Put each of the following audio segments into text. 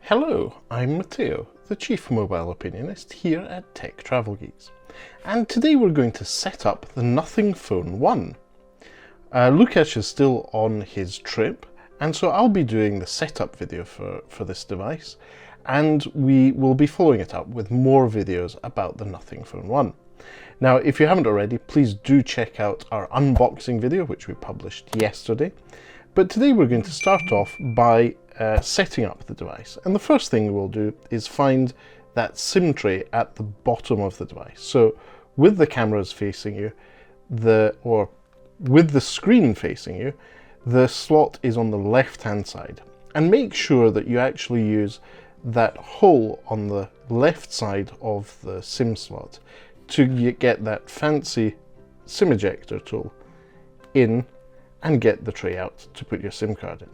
Hello, I'm Matteo, the Chief Mobile Opinionist here at Tech Travel Geeks, and today we're going to set up the Nothing Phone 1. Lukasz is still on his trip, and so I'll be doing the setup video for this device, and we will be following it up with more videos about the Nothing Phone 1. Now, if you haven't already, please do check out our unboxing video, which we published yesterday. But today we're going to start off by setting up the device. And the first thing we'll do is find that SIM tray at the bottom of the device. So with the cameras facing you, with the screen facing you, the slot is on the left-hand side. And make sure that you actually use that hole on the left side of the SIM slot to get that fancy SIM ejector tool in and get the tray out to put your SIM card in.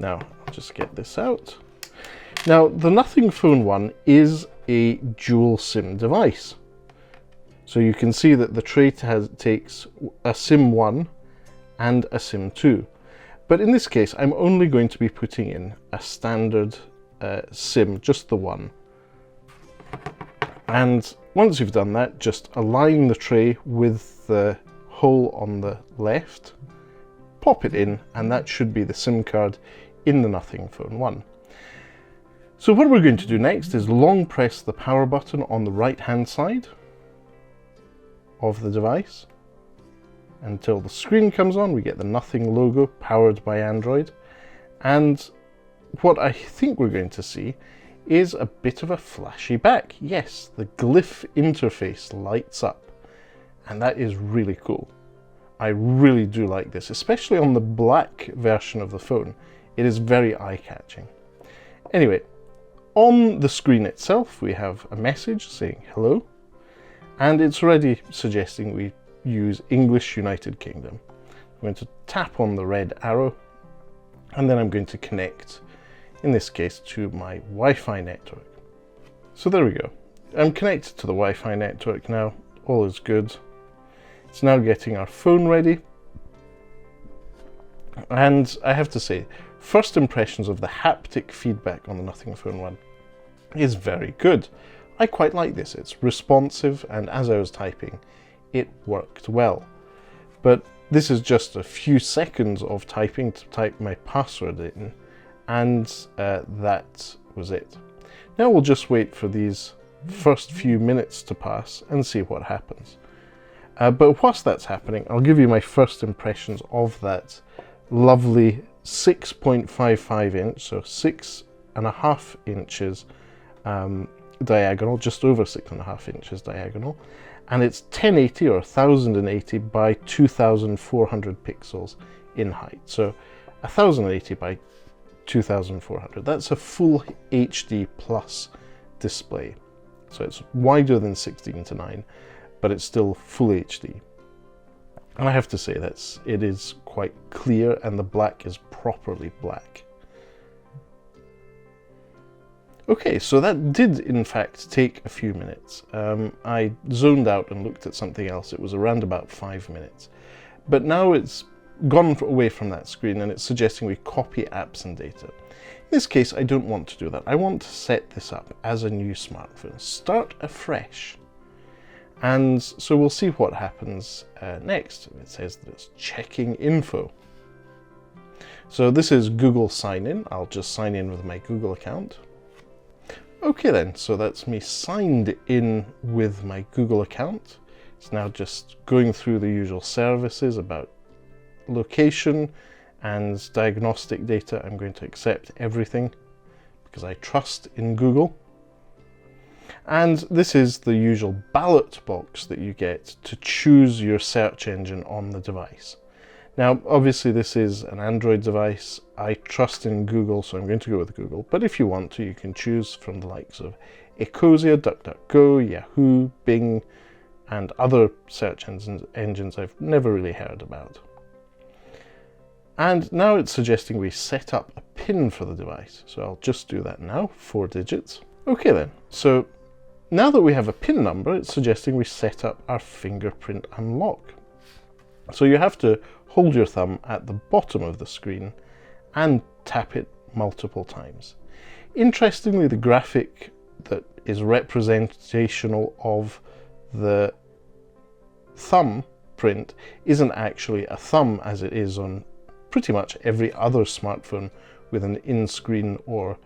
Now, I'll just get this out. Now, the Nothing Phone 1 is a dual SIM device. So you can see that the tray takes a SIM 1 and a SIM 2. But in this case, I'm only going to be putting in a standard SIM, just the one. And once you've done that, just align the tray with the hole on the left, pop it in, and that should be the SIM card in the Nothing Phone 1. So what we're going to do next is long press the power button on the right hand side of the device until the screen comes on. We get the Nothing logo, powered by Android, and what I think we're going to see is a bit of a flashy back. Yes, the Glyph Interface lights up. And that is really cool. I really do like this, especially on the black version of the phone. It is very eye-catching. Anyway, on the screen itself, we have a message saying hello, and it's already suggesting we use English United Kingdom. I'm going to tap on the red arrow, and then I'm going to connect, in this case, to my Wi-Fi network. So there we go. I'm connected to the Wi-Fi network now. All is good. It's now getting our phone ready. And I have to say, first impressions of the haptic feedback on the Nothing Phone 1 is very good. I quite like this. It's responsive, and as I was typing, it worked well. But this is just a few seconds of typing to type my password in, and that was it. Now we'll just wait for these first few minutes to pass and see what happens. But whilst that's happening, I'll give you my first impressions of that lovely 6.55 inch, so 6.5 inches diagonal, just over 6.5 inches diagonal, and it's 1080 or 1080 by 2400 pixels in height. So 1080 by 2400, that's a full HD plus display. So it's wider than 16:9, but it's still full HD. And I have to say it is quite clear, and the black is properly black. Okay, so that did in fact take a few minutes. I zoned out and looked at something else. It was around about 5 minutes. But now it's gone away from that screen, and it's suggesting we copy apps and data. In this case, I don't want to do that. I want to set this up as a new smartphone. Start afresh. And so we'll see what happens next. It says that it's checking info. So this is Google sign in. I'll just sign in with my Google account. Okay then, so that's me signed in with my Google account. It's now just going through the usual services about location and diagnostic data. I'm going to accept everything because I trust in Google. And this is the usual ballot box that you get to choose your search engine on the device. Now, obviously this is an Android device. I trust in Google, so I'm going to go with Google. But if you want to, you can choose from the likes of Ecosia, DuckDuckGo, Yahoo, Bing, and other search engines I've never really heard about. And now it's suggesting we set up a PIN for the device. So I'll just do that now, 4 digits. Okay then, so now that we have a PIN number, it's suggesting we set up our fingerprint unlock. So you have to hold your thumb at the bottom of the screen and tap it multiple times. Interestingly, the graphic that is representational of the thumb print isn't actually a thumb as it is on pretty much every other smartphone with an in-screen or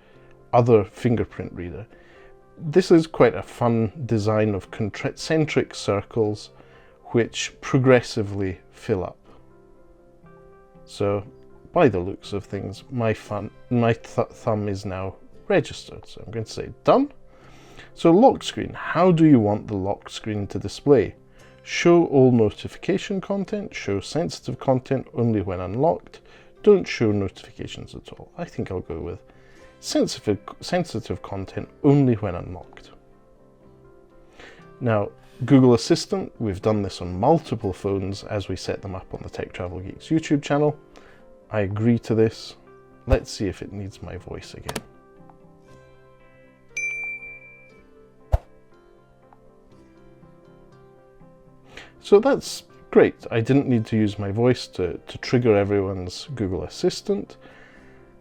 other fingerprint reader. This is quite a fun design of concentric circles which progressively fill up. So by the looks of things, my thumb is now registered. So I'm going to say done. So lock screen, how do you want the lock screen to display? Show all notification content, show sensitive content only when unlocked, don't show notifications at all. I think I'll go with sensitive content only when unlocked. Now, Google Assistant, we've done this on multiple phones as we set them up on the Tech Travel Geeks YouTube channel. I agree to this. Let's see if it needs my voice again. So that's great. I didn't need to use my voice to trigger everyone's Google Assistant.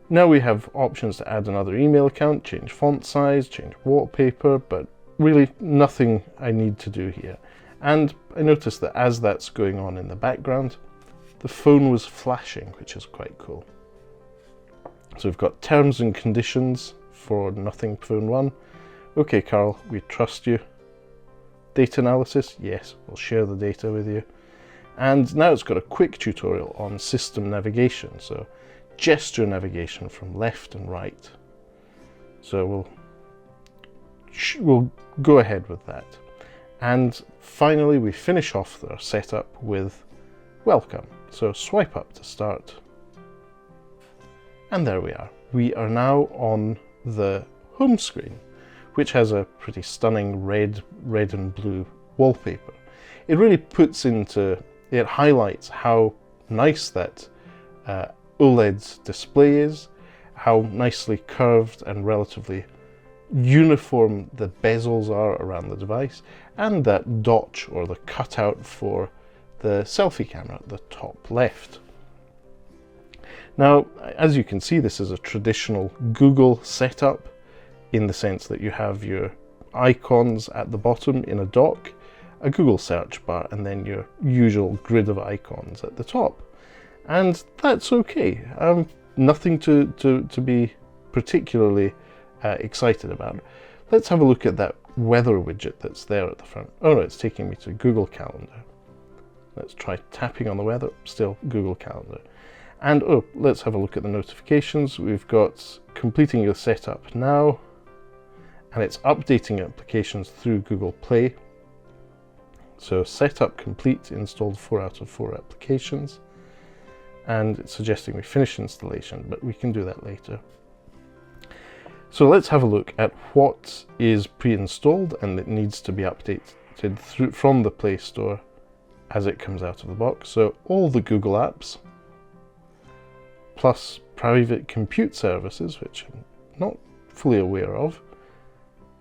Now we have options to add another email account, change font size, change wallpaper, but really nothing I need to do here. And I noticed that as that's going on in the background, the phone was flashing, which is quite cool. So we've got terms and conditions for Nothing Phone 1. Okay, Carl, we trust you. Data analysis, yes, we'll share the data with you. And now it's got a quick tutorial on system navigation, so gesture navigation from left and right. So we'll go ahead with that. And finally, we finish off our setup with welcome. So swipe up to start. And there we are. We are now on the home screen, which has a pretty stunning red and blue wallpaper. It really it highlights how nice that OLED display is, how nicely curved and relatively uniform the bezels are around the device, and that notch or the cutout for the selfie camera at the top left. Now, as you can see, this is a traditional Google setup in the sense that you have your icons at the bottom in a dock, a Google search bar, and then your usual grid of icons at the top. And that's okay. Nothing to be particularly excited about. Let's have a look at that weather widget that's there at the front. Oh no, it's taking me to Google Calendar. Let's try tapping on the weather, still Google Calendar. And oh, let's have a look at the notifications. We've got completing your setup now, and it's updating applications through Google Play. So setup complete, installed 4 out of 4 applications. And it's suggesting we finish installation, but we can do that later. So let's have a look at what is pre-installed and it needs to be updated from the Play Store as it comes out of the box. So all the Google apps, plus private compute services, which I'm not fully aware of,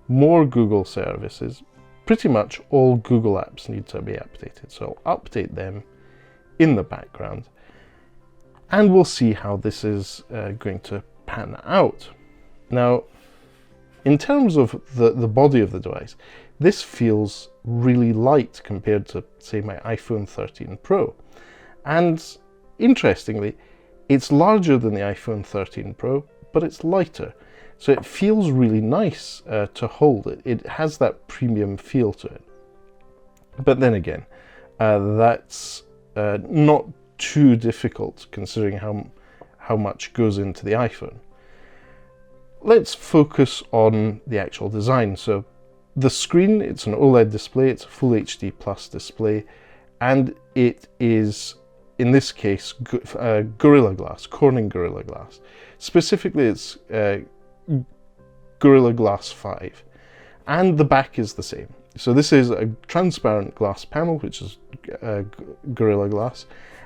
more Google services, pretty much all Google apps need to be updated. So I'll update them in the background and we'll see how this is going to pan out. Now, in terms of the body of the device, this feels really light compared to, say, my iPhone 13 Pro. And interestingly, it's larger than the iPhone 13 Pro, but it's lighter. So it feels really nice to hold it. It has that premium feel to it. But then again, that's not too difficult considering how much goes into the iPhone. Let's focus on the actual design. So the screen, it's an OLED display, it's a full HD plus display, and it is, in this case, Gorilla Glass, Corning Gorilla Glass. Specifically, it's Gorilla Glass 5, and the back is the same. So this is a transparent glass panel, which is Gorilla Glass,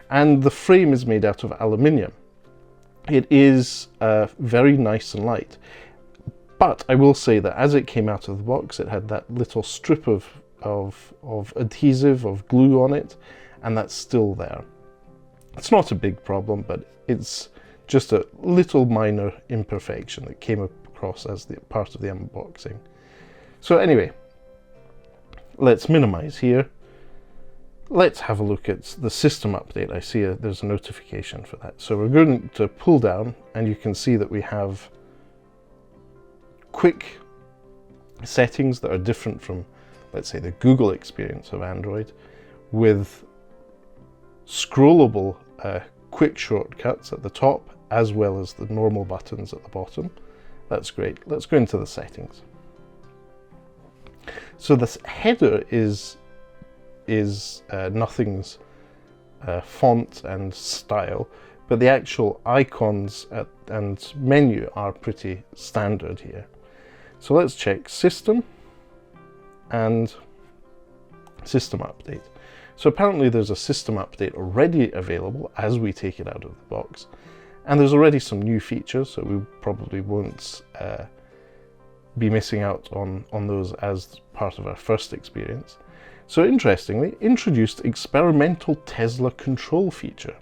and the frame is made out of aluminium. It is very nice and light, but I will say that as it came out of the box, it had that little strip of adhesive, of glue on it, and that's still there. It's not a big problem, but it's just a little minor imperfection that came across as the part of the unboxing. So anyway, let's minimize here. Let's have a look at the system update. I see there's a notification for that. So we're going to pull down, and you can see that we have quick settings that are different from, let's say, the Google experience of Android, with scrollable quick shortcuts at the top, as well as the normal buttons at the bottom. That's great. Let's go into the settings. So this header is Nothing's font and style, but the actual icons and menu are pretty standard here. So let's check System and System Update. So apparently there's a system update already available as we take it out of the box, and there's already some new features, so we probably won't be missing out on those as part of our first experience. So interestingly, introduced experimental Tesla control feature.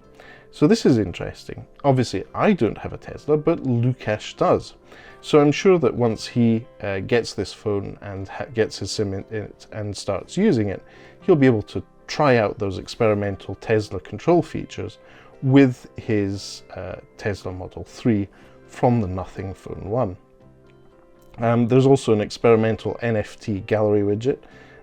So this is interesting. Obviously I don't have a Tesla, but Lukash does. So I'm sure that once he gets this phone and gets his SIM in it and starts using it, he'll be able to try out those experimental Tesla control features with his Tesla Model 3 from the Nothing Phone 1. There's also an experimental NFT gallery widget.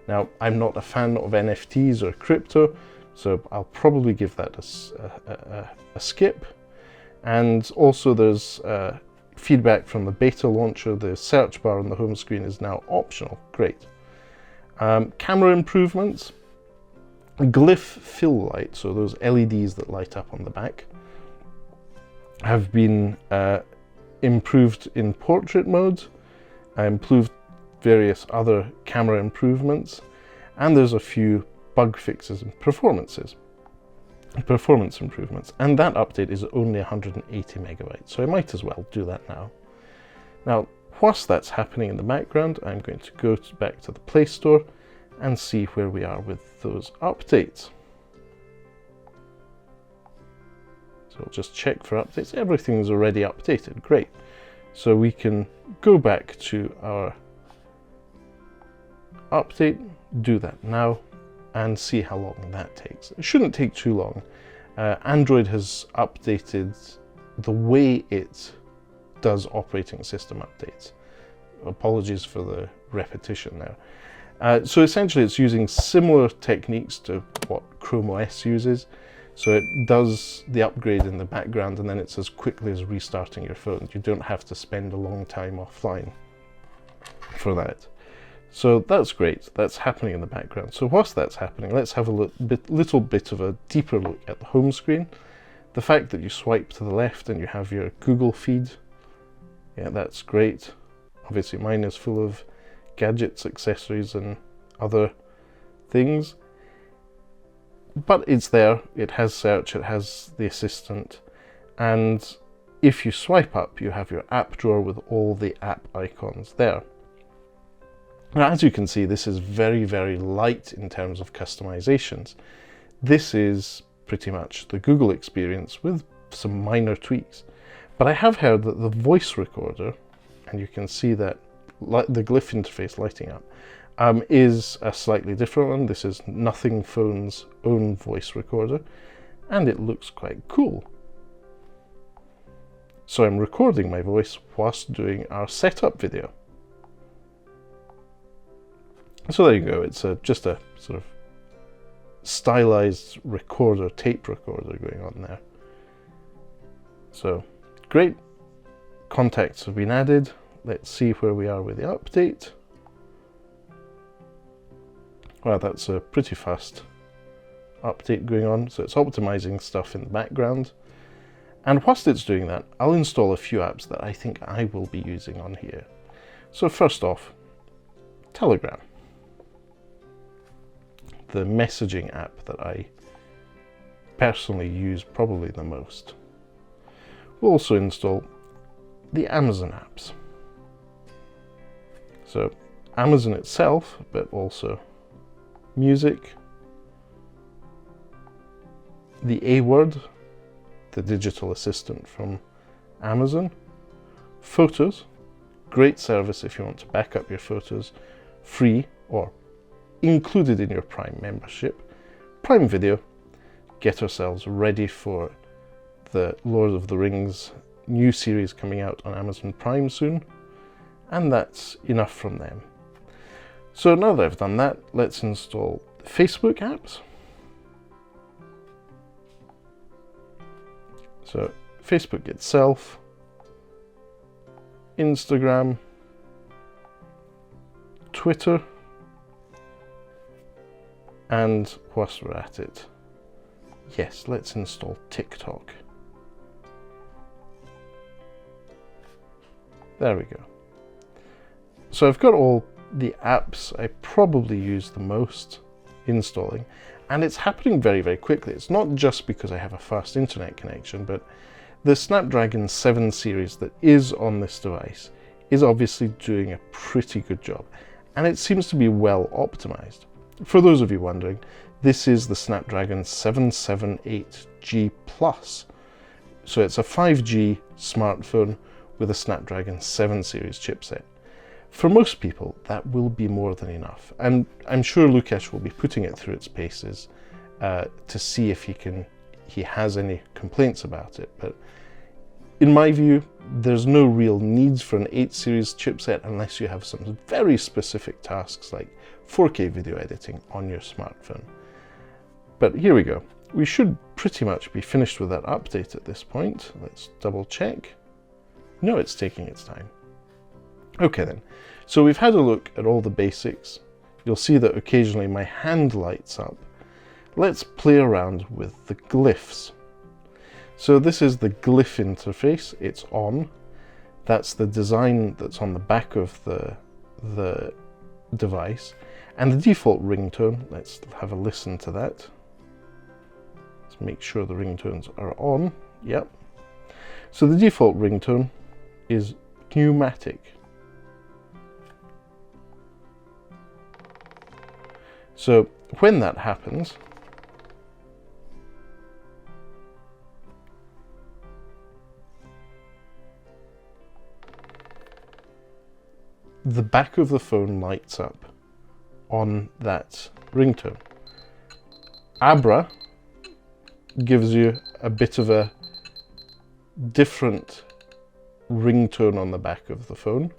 Now, I'm not a fan of NFTs or crypto, so I'll probably give that a skip. And also there's feedback from the beta launcher. The search bar on the home screen is now optional. Great. Camera improvements. Glyph fill light, so those LEDs that light up on the back, have been improved in portrait mode, improved various other camera improvements, and there's a few bug fixes and performance improvements. And that update is only 180 megabytes, so I might as well do that now. Now, whilst that's happening in the background, I'm going to go back to the Play Store and see where we are with those updates. So we'll just check for updates. Everything's already updated. Great. So we can go back to our update, do that now, and see how long that takes. It shouldn't take too long. Android has updated the way it does operating system updates. Apologies for the repetition there. So essentially it's using similar techniques to what Chrome OS uses. So it does the upgrade in the background, and then it's as quickly as restarting your phone. You don't have to spend a long time offline for that. So that's great. That's happening in the background. So whilst that's happening, let's have a little bit of a deeper look at the home screen. The fact that you swipe to the left and you have your Google feed, yeah, that's great. Obviously mine is full of gadgets, accessories, and other things. But it's there, it has search, it has the assistant, and if you swipe up, you have your app drawer with all the app icons there. Now, as you can see, this is very, very light in terms of customizations. This is pretty much the Google experience with some minor tweaks. But I have heard that the voice recorder, and you can see that the Glyph interface lighting up, is a slightly different one. This is Nothing Phone's own voice recorder, and it looks quite cool. So I'm recording my voice whilst doing our setup video. So there you go, it's just a sort of stylized recorder, tape recorder going on there. So great, contacts have been added. Let's see where we are with the update. Well, that's a pretty fast update going on, so it's optimizing stuff in the background. And whilst it's doing that, I'll install a few apps that I think I will be using on here. So first off, Telegram, the messaging app that I personally use probably the most. We'll also install the Amazon apps. So Amazon itself, but also music, the A Word, the digital assistant from Amazon, Photos, great service if you want to back up your photos, free or included in your Prime membership, Prime Video, get ourselves ready for the Lord of the Rings new series coming out on Amazon Prime soon, and that's enough from them. So now that I've done that, let's install the Facebook apps. So Facebook itself, Instagram, Twitter, and whilst we're at it, yes, let's install TikTok. There we go. So I've got all the apps I probably use the most installing, and it's happening very, very quickly. It's not just because I have a fast internet connection, but the Snapdragon 7 series that is on this device is obviously doing a pretty good job, and it seems to be well optimized. For those of you wondering, this is the Snapdragon 778G Plus. So it's a 5G smartphone with a Snapdragon 7 series chipset. For most people, that will be more than enough. And I'm sure Lukash will be putting it through its paces to see if he has any complaints about it. But in my view, there's no real need for an 8 series chipset unless you have some very specific tasks like 4K video editing on your smartphone. But here we go. We should pretty much be finished with that update at this point. Let's double check. No, it's taking its time. Okay then, so we've had a look at all the basics. You'll see that occasionally my hand lights up. Let's play around with the glyphs. So this is the Glyph Interface, it's on. That's the design that's on the back of the device. And the default ringtone, let's have a listen to that. Let's make sure the ringtones are on, yep. So the default ringtone is pneumatic. So when that happens, the back of the phone lights up on that ringtone. Abra gives you a bit of a different ringtone on the back of the phone.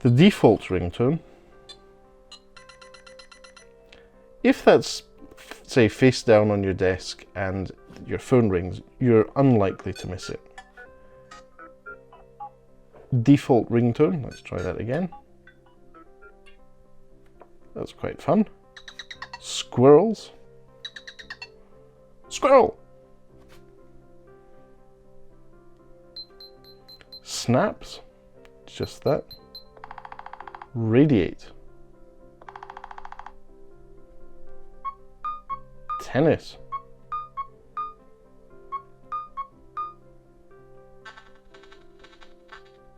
The default ringtone, if that's, say, face down on your desk and your phone rings, you're unlikely to miss it. Default ringtone, let's try that again. That's quite fun. Squirrels. Squirrel! Snaps, just that. Radiate. Tennis.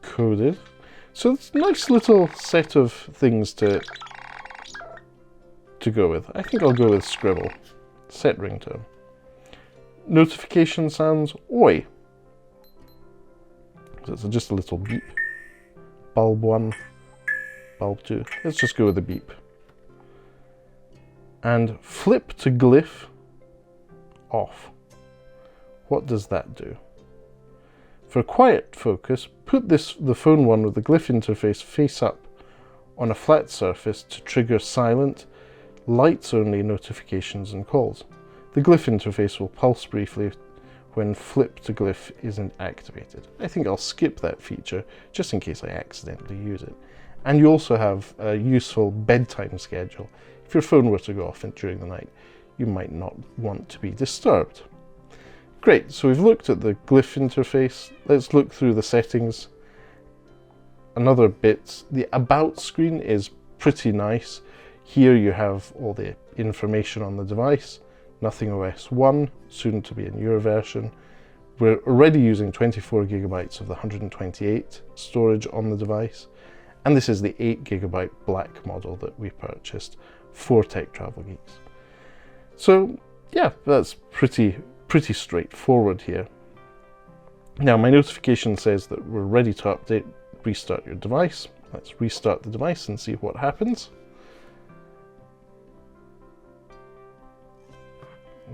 Coded. So it's a nice little set of things to go with. I think I'll go with scribble. Set ringtone. Notification sounds, oi. So it's just a little beep. Bulb 1, bulb 2. Let's just go with the beep. And flip to glyph, off. What does that do? For quiet focus, put the phone one with the Glyph interface face up on a flat surface to trigger silent, lights-only notifications and calls. The Glyph interface will pulse briefly when flip to glyph isn't activated. I think I'll skip that feature just in case I accidentally use it. And you also have a useful bedtime schedule. If your phone were to go off during the night, you might not want to be disturbed. Great, so we've looked at the Glyph interface. Let's look through the settings. Another bit, the About screen is pretty nice. Here you have all the information on the device. Nothing OS 1, soon to be a newer version. We're already using 24 gigabytes of the 128 storage on the device. And this is the 8 gigabyte black model that we purchased for Tech Travel Geeks. So yeah, that's pretty straightforward here. Now my notification says that we're ready to update, restart your device. Let's restart the device and see what happens.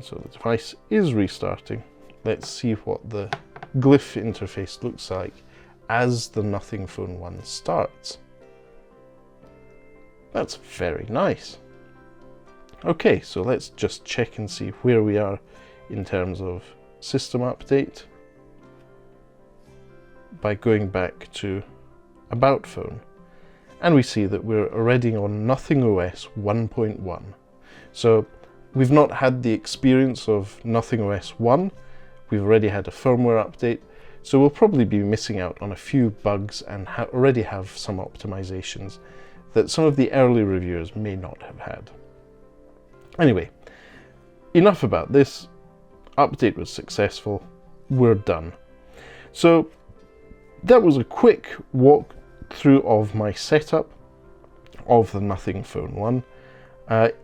So the device is restarting. Let's see what the Glyph interface looks like as the Nothing Phone 1 starts. That's very nice. Okay, so let's just check and see where we are in terms of system update by going back to About Phone. And we see that we're already on Nothing OS 1.1. So we've not had the experience of Nothing OS 1. We've already had a firmware update. So we'll probably be missing out on a few bugs and already have some optimizations that some of the early reviewers may not have had. Anyway, enough about this. Update was successful. We're done. So that was a quick walkthrough of my setup of the Nothing Phone 1.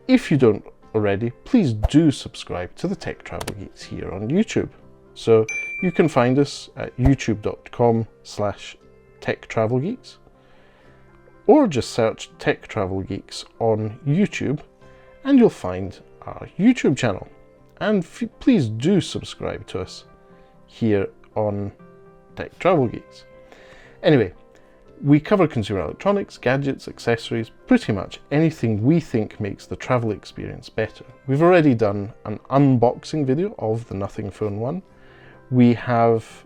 If you don't already, please do subscribe to the Tech Travel Geeks here on YouTube. So you can find us at youtube.com/techtravelgeeks, or just search Tech Travel Geeks on YouTube and you'll find our YouTube channel. And please do subscribe to us here on Tech Travel Geeks. Anyway, we cover consumer electronics, gadgets, accessories, pretty much anything we think makes the travel experience better. We've already done an unboxing video of the Nothing Phone 1. We have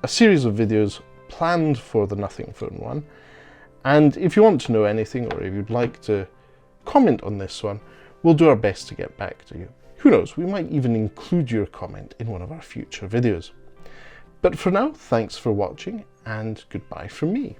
a series of videos planned for the Nothing Phone 1. And if you want to know anything, or if you'd like to comment on this one, we'll do our best to get back to you. Who knows, we might even include your comment in one of our future videos. But for now, thanks for watching, and goodbye from me.